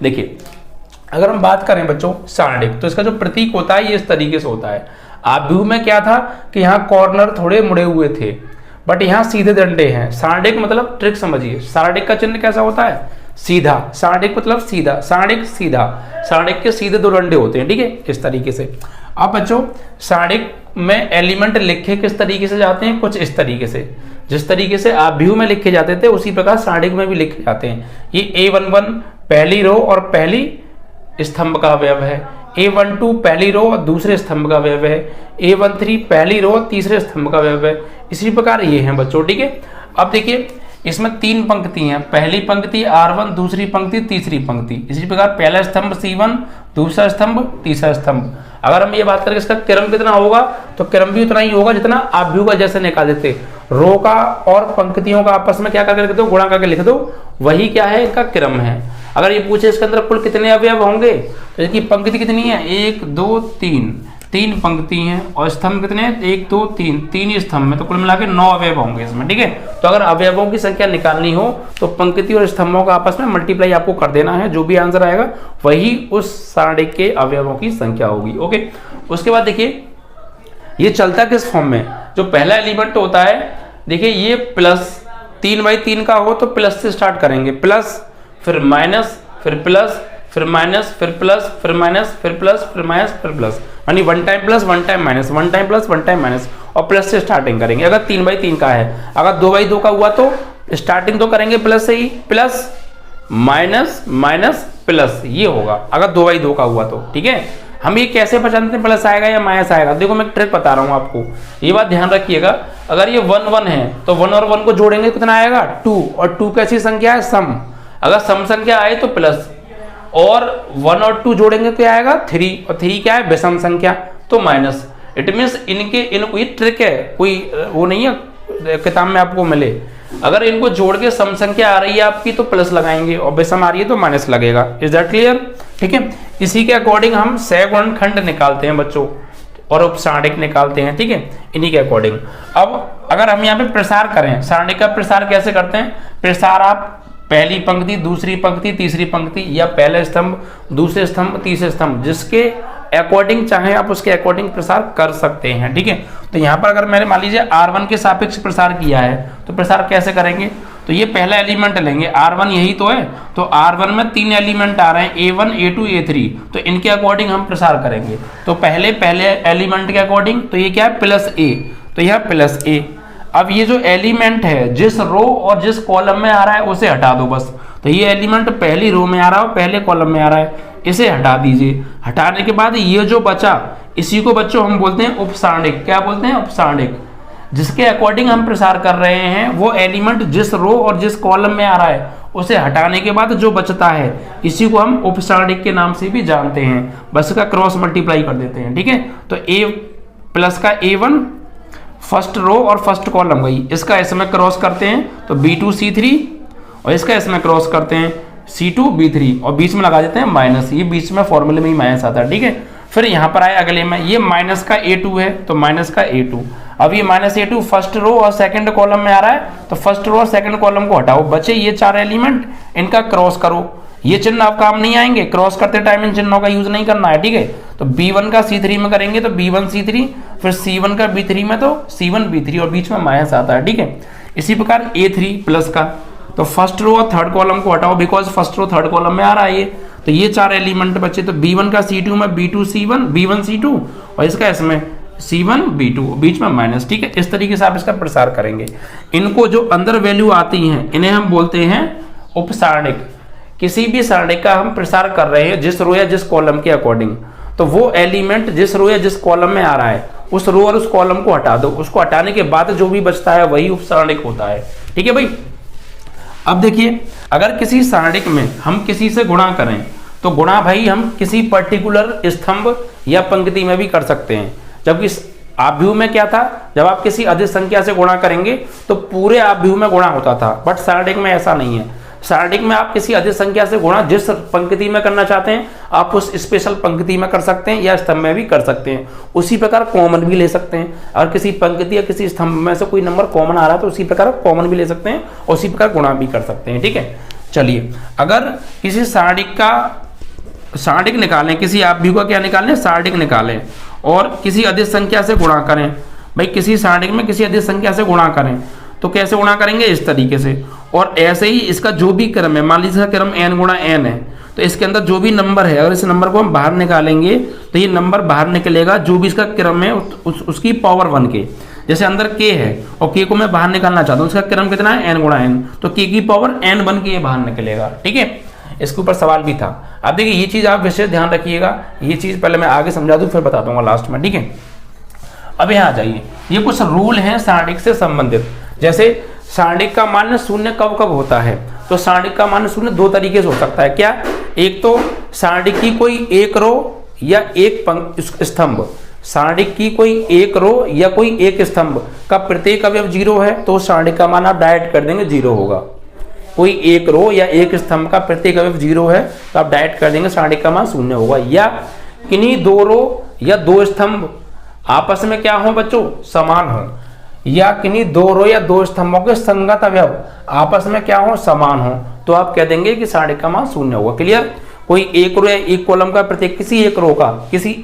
देखिए अगर हम बात करें बच्चों सारणिक, तो इसका जो प्रतीक होता है ये इस तरीके से होता है। आव्यूह में क्या था कि यहाँ कॉर्नर थोड़े मुड़े हुए थे, बट यहाँ सीधे डंडे हैं। सारणिक मतलब ट्रिक समझिए, सारणिक का चिन्ह कैसा होता है? सीधा। सारणिक मतलब सीधा, सारणिक सीधा, सारणिक के सीधे दो डंडे होते हैं, ठीक है, इस तरीके से। अब बच्चों सारणिक में एलिमेंट लिखे किस तरीके से जाते हैं? कुछ इस तरीके से, जिस तरीके से आव्यूह में लिखे जाते थे उसी प्रकार सारणिक में भी लिखे जाते हैं। ये A11 पहली रो और पहली स्तंभ का अवयव है, A12 पहली रो और दूसरे स्तंभ का अवयव है, A13 पहली रो और तीसरे स्तंभ का अवयव है। इसी प्रकार ये हैं बच्चों, ठीक है। अब देखिए इसमें 3 पंक्ति हैं, पहली पंक्ति R1, दूसरी पंक्ति, तीसरी पंक्ति। इसी प्रकार पहला स्तंभ C1, दूसरा स्तंभ, तीसरा स्तंभ। अगर हम ये बात करें इसका क्रम कितना होगा, तो क्रम भी उतना ही होगा जितना आव्यूह का जैसे निकाल देते। रो का और पंक्तियों का आपस में क्या करके लिख दो? गुणा करके लिख दो, वही क्या है? इनका क्रम है। अगर ये पूछे इसके अंदर कुल कितने अवयव होंगे, तो इसकी पंक्ति कितनी है? 1 2 3, 3 पंक्ति हैं, और स्तंभ कितने हैं? 1 2 3, 3 ही स्तंभ में, तो कुल मिला के 9 अवयव होंगे इसमें, ठीक है। तो अगर अवयवों की संख्या निकालनी हो तो पंक्ति और स्तंभों का आपस में मल्टीप्लाई आपको कर देना है, जो भी आंसर आएगा वही उस सारणिक के अवयवों की संख्या होगी, ओके। उसके बाद देखिए ये चलता किस फॉर्म में? जो पहला एलिमेंट होता है, देखिए ये प्लस 3/3 का हो तो प्लस से स्टार्ट करेंगे, प्लस फिर माइनस, फिर प्लस, फिर माइनस, फिर प्लस, फिर माइनस, फिर प्लस, फिर माइनस, फिर प्लस, यानी 1 time plus 1 time minus, 1 time plus 1 time minus, और प्लस से स्टार्टिंग करेंगे। अगर 3/3 का है, अगर 2/2 का हुआ तो स्टार्टिंग तो करेंगे प्लस से ही, प्लस माइनस माइनस प्लस, ये होगा अगर 2/2 का हुआ तो, ठीक है। हम ये कैसे पहचानते हैं प्लस आएगा या माइनस आएगा? देखो मैं ट्रिक बता रहा हूँ आपको, ये बात ध्यान रखिएगा। अगर ये 1 1 है तो 1 और 1 को जोड़ेंगे कितना आएगा? 2, और 2 कैसी संख्या है? सम। अगर सम संख्या आए तो प्लस, और 1 और 2 जोड़ेंगे क्या आएगा? 3, और 3 क्या है? विषम संख्या, तो माइनस। इट मीन्स इनके ये ट्रिक है, कोई वो नहीं है किताब में आपको मिले। अगर इनको जोड़ के सम संख्या आ रही है आपकी तो प्लस लगाएंगे, और विषम आ रही है तो माइनस लगेगा। Is that clear? ठीक है। इसी के अकॉर्डिंग हम सह-गुणनखंड निकालते हैं बच्चों, और उपसारणिक निकालते हैं, ठीक है, इन्हीं के अकॉर्डिंग। अब अगर हम यहाँ पे प्रसार करें, सारणिक का प्रसार कैसे करते हैं? प्रसार आप पहली पंक्ति, दूसरी पंक्ति, तीसरी पंक्ति, या पहले स्तंभ, दूसरे स्तंभ, तीसरे स्तंभ, जिसके अकॉर्डिंग चाहे आप उसके अकॉर्डिंग प्रसार कर सकते हैं, ठीक है। तो यहाँ पर अगर मैंने मान लीजिए R1 के सापेक्ष प्रसार किया है, तो प्रसार कैसे करेंगे? तो ये पहला एलिमेंट लेंगे, R1 यही तो है, तो R1 में 3 एलिमेंट आ रहे हैं, A1 A2 A3, तो इनके अकॉर्डिंग हम प्रसार करेंगे। तो पहले एलिमेंट के अकॉर्डिंग, तो ये क्या है? प्लस A, तो यह प्लस A। अब ये जो एलिमेंट है जिस रो और जिस कॉलम में आ रहा है उसे हटा दो बस। तो ये एलिमेंट पहली रो में आ रहा है और पहले कॉलम में आ रहा है, इसे हटा दीजिए। हटाने के बाद ये जो बचा, इसी को बच्चों हम बोलते हैं उपसारणिक। क्या बोलते हैं? उपसारणिक। जिसके अकॉर्डिंग हम प्रसार कर रहे हैं वो एलिमेंट जिस रो और जिस कॉलम में आ रहा है उसे हटाने के बाद जो बचता है, इसी को हम उपसारणिक के नाम से भी जानते हैं। बस का क्रॉस मल्टीप्लाई कर देते हैं, ठीक है। तो A प्लस का A1 फर्स्ट रो और फर्स्ट कॉलम गई, इसका इसमें क्रॉस करते हैं तो B2 C3, और इसका इसमें क्रॉस करते हैं C2 B3, और बीच में लगा देते हैं माइनस। ये बीच में फॉर्मूले में ही माइनस आता है, ठीक है। फिर यहाँ पर आए अगले में, ये माइनस का A2 है तो माइनस का A2। अब ये माइनस A2 फर्स्ट रो और सेकंड कॉलम में आ रहा है, तो फर्स्ट रो और सेकंड कॉलम को हटाओ, बचे ये 4 एलिमेंट, इनका क्रॉस करो। ये चिन्ह अब काम नहीं आएंगे, क्रॉस करते टाइम इन चिन्हों का यूज नहीं करना है, ठीक है। तो B1 का C3 में करेंगे तो B1 C3, फिर C1 का B3 में तो C1 B3, और बीच में माइनस आता है, ठीक है। इसी प्रकार A3 प्लस का, तो फर्स्ट रो और थर्ड कॉलम को हटाओ, because first row third column में आ रहा है ये, तो ये 4 एलिमेंट बचे। तो B1 का C2 में B2 C1, B1 C2, और इसका इसमें C1 B2, बीच में माइनस, ठीक है। इस तरीके से आप इसका प्रसार करेंगे। इनको जो अंदर वैल्यू आती हैं इन्हें हम बोलते हैं उपसारणिक। किसी भी सारणिक का हम प्रसार कर रहे हैं जिस रो या जिस कॉलम के अकॉर्डिंग, तो वो एलिमेंट जिस रो या जिस कॉलम में आ रहा है उस रो और उस कॉलम को हटा दो। उसको हटाने के बाद जो भी बचता है वही उपसारणिक होता है, ठीक है भाई। अब देखिए, अगर किसी सारणिक में हम किसी से गुणा करें तो गुणा भाई हम किसी पर्टिकुलर स्तंभ या पंक्ति में भी कर सकते हैं। जबकि आव्यूह में क्या था, जब आप किसी अधिक संख्या से गुणा करेंगे तो पूरे आव्यूह में गुणा होता था, बट सारणिक में ऐसा नहीं है। सारणिक में आप किसी अधिक संख्या से गुणा जिस पंक्ति में करना चाहते हैं आप उस स्पेशल पंक्ति में कर सकते हैं, या स्तंभ में भी कर सकते हैं। उसी प्रकार कॉमन भी ले सकते हैं, अगर किसी पंक्ति या किसी स्तंभ में से कोई नंबर कॉमन आ रहा है तो उसी प्रकार कॉमन भी ले सकते हैं, और उसी प्रकार गुणा भी कर सकते हैं, ठीक है। चलिए, अगर किसी सारणिक का सारणिक निकालें, किसी आव्यूह का क्या निकालें, सारणिक निकालें, और किसी अदिश संख्या से गुणा करें। भाई किसी सारणिक में किसी अदिश संख्या से गुणा करें, तो कैसे गुणा करेंगे, इस तरीके से। और ऐसे ही इसका जो भी क्रम है, मान लीजिए क्रम n गुणा n है, तो इसके अंदर जो भी नंबर है, अगर इस नंबर को हम बाहर निकालेंगे तो ये नंबर बाहर निकलेगा जो भी इसका क्रम है उसकी पावर 1 के। जैसे अंदर k है और k को मैं बाहर निकालना चाहता हूँ, उसका क्रम कितना है, n गुणा n, तो k की पावर n बन के ये बाहर निकलेगा। ठीक है, इसके ऊपर सवाल भी था। अब देखिए ये चीज़ आप विशेष ध्यान रखिएगा, ये चीज़ पहले मैं आगे समझा दूँ फिर बता दूंगा लास्ट में। ठीक है, अब यहाँ आ जाइए, ये कुछ रूल हैं सारणिक से संबंधित। जैसे सारणिक का मान शून्य कब कब होता है, तो सारणिक का मान शून्य दो तरीके से हो सकता है। क्या, एक तो सारणिक की कोई एक रो या एक स्तंभ, सारणिक की कोई एक रो या कोई एक स्तंभ का प्रत्येक अवयव 0 है, तो सारणिक का मान आप डायरेक्ट कर देंगे 0 होगा। कोई एक रो या एक स्तंभ का प्रत्येक अवयव 0 है तो आप डायरेक्ट कर देंगे सारणिक का मान 0 होगा। या किन्हीं दो रो या दो स्तंभ आपस में क्या हो बच्चों, समान हो, या किन्हीं दो रो या दो स्तंभों के संगत अवयव आपस में क्या हो, समान हो, तो आप कह देंगे कि सारणिक का मान 0 होगा। क्लियर, कोई एक रो या एक कॉलम का प्रत्येक किसी एक रो का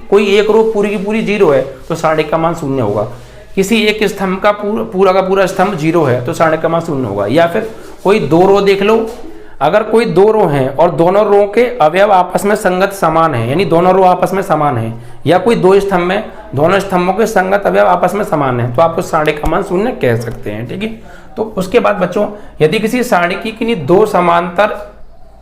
कोई एक रो पूरी की पूरी 0 है तो सारणिक का मान 0 होगा। किसी एक स्तंभ का पूरा स्तंभ 0 है तो सारणिक का मान 0 होगा। या फिर कोई दो रो देख लो, अगर कोई दो रो हैं और दोनों रो के अवयव आपस में संगत समान है, यानी दोनों रो आपस में समान है, या कोई दो स्तंभ में दोनों स्तंभों के संगत अवयव आपस में समान है, तो आप उस सारणिक का मान 0 कह सकते हैं। ठीक है, तो उसके बाद बच्चों, यदि किसी सारणिक की किन्हीं दो समांतर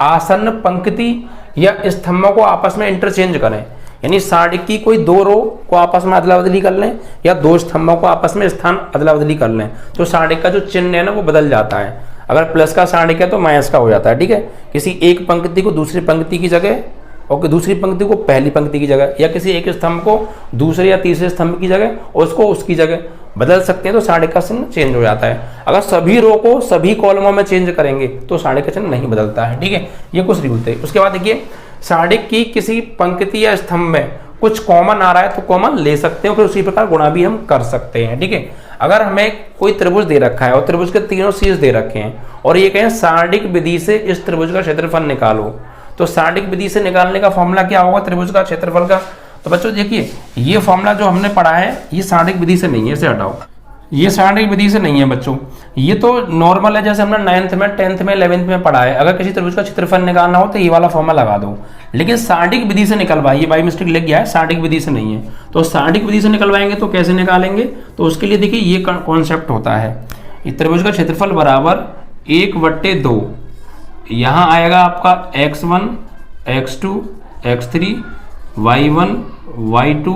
आसन्न पंक्ति या स्तंभों को आपस में इंटरचेंज करें, यानी सारणिक की कोई दो रो को आपस में अदला बदली कर लें या दो स्तंभों को आपस में स्थान अदला बदली कर लें, तो सारणिक का जो चिन्ह है ना वो बदल जाता है। अगर प्लस का सारणिक है तो माइनस का हो जाता है। ठीक है, किसी एक पंक्ति को दूसरी पंक्ति की जगह और दूसरी पंक्ति को पहली पंक्ति की जगह, या किसी एक स्तंभ को दूसरे या तीसरे स्तंभ की जगह और उसको उसकी जगह बदल सकते हैं, तो सारणिक का चिन्ह चेंज हो जाता है। अगर सभी रो को सभी कॉलमों में चेंज करेंगे तो सारणिक का चिन्ह नहीं बदलता है। ठीक है, ये कुछ रूल थे। उसके बाद देखिए, सारणिक की किसी पंक्ति या स्तंभ में कुछ कॉमन आ रहा है तो कॉमन ले सकते हैं, फिर उसी प्रकार गुणा भी हम कर सकते हैं। ठीक है, अगर हमें कोई त्रिभुज दे रखा है और त्रिभुज के तीनों शीर्ष दे रखे हैं और ये कहें सारणिक विधि से इस त्रिभुज का क्षेत्रफल निकालो, तो सारणिक विधि से निकालने का फॉर्मूला क्या होगा त्रिभुज का क्षेत्रफल का। तो बच्चों देखिए, ये फॉर्मूला जो हमने पढ़ा है ये सारणिक विधि से नहीं है, इसे हटाओ, ये सारणिक विधि से नहीं है बच्चों, ये तो नॉर्मल है, जैसे हमने 9th में 10th में 11th में पढ़ा है। अगर किसी त्रिभुज का क्षेत्रफल निकालना हो तो ये वाला फॉर्मूला लगा दो, लेकिन सारणिक विधि से निकलवाइए, बाई मिस्टेक लिख गया है, सारणिक विधि से नहीं है। तो सारणिक विधि से निकलवाएंगे तो कैसे निकालेंगे, तो उसके लिए देखिए ये कॉन्सेप्ट होता है, त्रिभुज का क्षेत्रफल बराबर 1/2, यहाँ आएगा आपका x1 x2 x3 y1 y2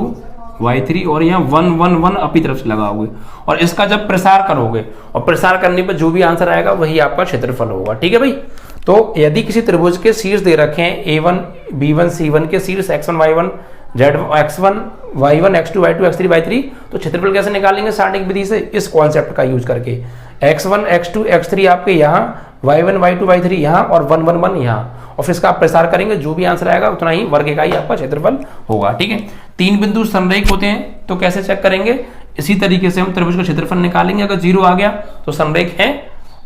y3 और यहाँ 1 1 1 अपनी तरफ से लगाओगे और इसका जब प्रसार करोगे और प्रसार करने पर जो भी आंसर आएगा वही आपका क्षेत्रफल होगा। ठीक है भाई, तो यदि किसी त्रिभुज के शीर्ष दे रखे हैं a1 b1 c1 के शीर्ष x1 y1 x1 y1 x2 y2 x3 y3, तो क्षेत्रफल कैसे निकालेंगे सारणिक विधि से, इस कॉन्सेप्ट का यूज करके। x1 x2 x3 आपके यहाँ, y1 y2 y3 यहाँ और 1 1 1 यहाँ, और फिर इसका प्रसार करेंगे, जो भी आंसर आएगा उतना ही वर्ग का ही आपका क्षेत्रफल होगा। ठीक है, 3 बिंदु संरेख होते हैं तो कैसे चेक करेंगे, इसी तरीके से हम त्रिभुज का क्षेत्रफल निकालेंगे। अगर 0 आ गया तो संरेख है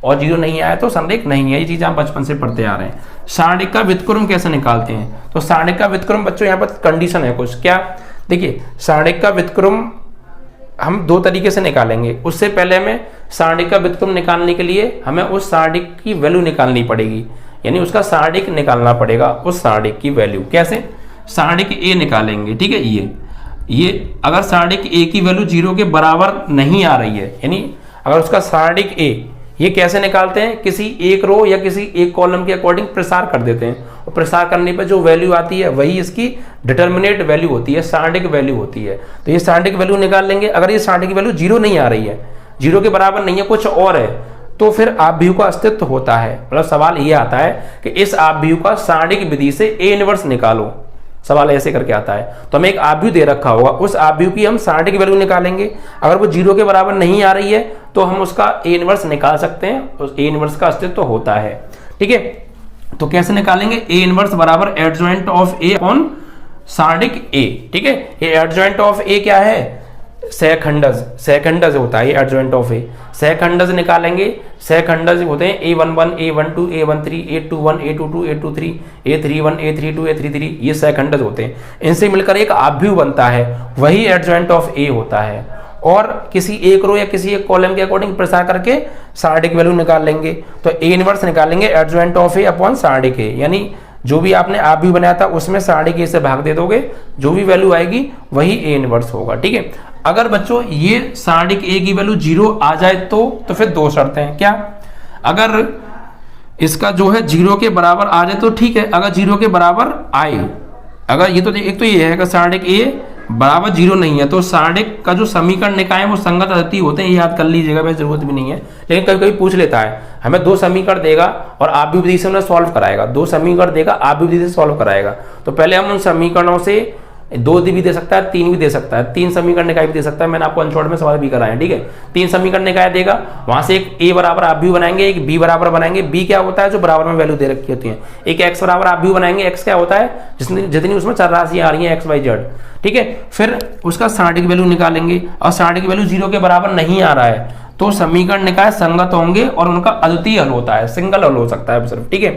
और 0 नहीं आया तो संरेख नहीं है। ये चीज आप बचपन से पढ़ते आ रहे हैं। सारणिक का व्युत्क्रम कैसे निकालते हैं, तो सारणिक का व्युत्क्रम बच्चों यहाँ पर कंडीशन है कुछ, क्या देखिए, सारणिक का व्युत्क्रम हम 2 तरीके से निकालेंगे। उससे पहले हमें सारणिक का व्युत्क्रम निकालने के लिए हमें उस सारणिक की वैल्यू निकालनी पड़ेगी, यानी उसका सारणिक निकालना पड़ेगा, उस सारणिक की वैल्यू। कैसे, सारणिक ए निकालेंगे। ठीक है, ये अगर सारणिक ए की वैल्यू 0 के बराबर नहीं आ रही है, यानी अगर उसका सारणिक ए, ये कैसे निकालते हैं, किसी एक रो या किसी एक कॉलम के अकॉर्डिंग प्रसार कर देते हैं और प्रसार करने पर जो वैल्यू आती है वही इसकी डिटर्मिनेट वैल्यू होती है, सारणिक वैल्यू होती है। तो ये सारणिक वैल्यू निकाल लेंगे। अगर ये सारणिक वैल्यू 0 नहीं आ रही है, 0 के बराबर नहीं है, कुछ और है, तो फिर आव्यूह का अस्तित्व होता है। मतलब सवाल ये आता है कि इस आव्यूह का सारणिक विधि से ए इनवर्स निकालो, सवाल ऐसे करके आता है। तो हमें एक आव्यूह दे रखा होगा, उस आव्यूह की हम सारणिक वैल्यू निकालेंगे। अगर वो 0 के बराबर नहीं आ रही है तो हम उसका ए इनवर्स निकाल सकते हैं, उस ए इनवर्स का अस्तित्व होता है। ठीक है, तो कैसे निकालेंगे, ए इनवर्स बराबर एडजॉइंट ऑफ ए ऑन सारणिक ए। ठीक है, ये एडजॉइंट ऑफ ए क्या है, सहखंडज होता है ये एडजॉइंट ऑफ ए। सहखंडज निकालेंगे, सहखंडज होते हैं A11, A12, A13, A21, A22, A23, A31, A32, A33, ये सहखंडज होते हैं। इनसे मिलकर एक आव्यूह बनता है, वही एडजॉइंट ऑफ ए होता है। और किसी एक रो या किसी एक कॉलम के अकॉर्डिंग प्रसार करके सार्डिक वैल्यू निकाल लेंगे। तो ए इनवर्स निकालेंगे एडजॉइंट ऑफ ए अपॉन सार्डिक ए, यानी जो भी आपने आव्यूह बनाया था उसमें सार्डिक ए से भाग दे दोगे, जो भी वैल्यू आएगी वही ए इनवर्स होगा। ठीक है, अगर बच्चों ये सार्डिक ए की वैल्यू 0 आ जाए तो फिर दो शर्तें हैं। क्या? अगर इसका जो है 0 के बराबर आ जाए तो ठीक है, अगर 0 के बराबर आए, अगर ये तो एक तो ये है कि सार्डिक ए बराबर 0 नहीं है तो सार्डिक का जो समीकरण निकाय है वो संगत अद्वितीय होते हैं, ये याद कर लीजिएगा, वैसे जरूरत भी नहीं है। लेकिन कभी कभी पूछ लेता है, हमें दो समीकरण देगा और आव्यूह विधि से उन्हें सॉल्व कराएगा, दो समीकरण देगा आव्यूह विधि से सॉल्व कराएगा। तो पहले हम उन समीकरणों से 2 भी दे सकता है, 3 भी दे सकता है, 3 समीकरण निकाय भी दे सकता है, मैंने आपको अनशॉर्ट में सवाल भी कराया है। ठीक है, 3 समीकरण निकाय देगा, वहां से एक ए बराबर आव्यूह बनाएंगे, एक बी बराबर बनाएंगे। बी क्या होता है? जो बराबर में वैल्यू दे रखी होती है। एक एक्स बराबर आव्यूह बनाएंगे, एक्स क्या होता है? जितनी उसमें चर राशि आ रही है एक्स वाई जेड। ठीक है, फिर उसका सार्डिक वैल्यू निकालेंगे, और सार्डिक वैल्यू 0 के बराबर नहीं आ रहा है तो समीकरण निकाय संगत होंगे और उनका अद्वितीय हल होता है, सिंगल हल हो सकता है सिर्फ। ठीक है,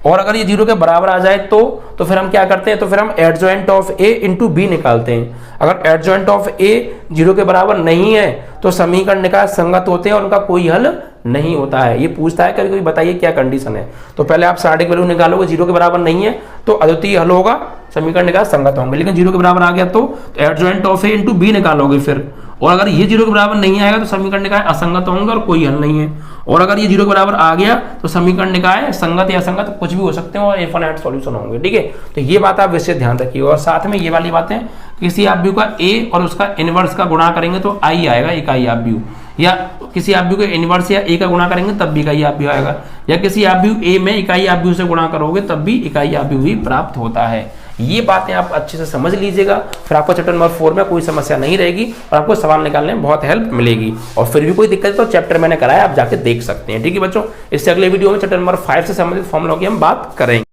और अगर ये 0 के बराबर आ जाए तो फिर हम क्या करते हैं? तो फिर हम adjoint of A into B निकालते हैं। अगर एडजॉइंट ऑफ ए 0 के बराबर नहीं है तो समीकरण निकाय संगत होते हैं और उनका कोई हल नहीं होता है। ये पूछता है कभी कभी, बताइए क्या कंडीशन है। तो पहले आप सार्डिक वैल्यू निकालोगे, 0 के बराबर नहीं है तो अद्वितीय हल होगा, समीकरण निकाय संगत होंगे। लेकिन 0 के बराबर आ गया तो adjoint of A into B निकालोगे फिर, और अगर ये 0 के बराबर नहीं आएगा तो समीकरण निकाय असंगत होंगे और कोई हल नहीं है। और अगर ये 0 के बराबर आ गया तो समीकरण निकाय संगत या असंगत कुछ भी हो सकते हैं और इनफाइनाइट सॉल्यूशन होंगे। ठीक है, तो ये बात आप विशेष ध्यान रखिए। और साथ में ये वाली बातें, किसी आव्यूह का ए और उसका इनवर्स का गुणा करेंगे तो आई आएगा, इकाई आव्यूह, या किसी आव्यूह के इनवर्स या ए का गुणा करेंगे तब भी इकाई आव्यूह आएगा, या किसी आव्यूह ए में इकाई आव्यूह से गुणा करोगे तब भी इकाई आव्यूह ही प्राप्त होता है। ये बातें आप अच्छे से समझ लीजिएगा, फिर आपको चैप्टर नंबर 4 में कोई समस्या नहीं रहेगी और आपको सवाल निकालने में बहुत हेल्प मिलेगी। और फिर भी कोई दिक्कत है तो चैप्टर मैंने कराया, आप जाके देख सकते हैं। ठीक है बच्चों, इससे अगले वीडियो में चैप्टर नंबर 5 से संबंधित फॉर्मूलों की हम बात करेंगे।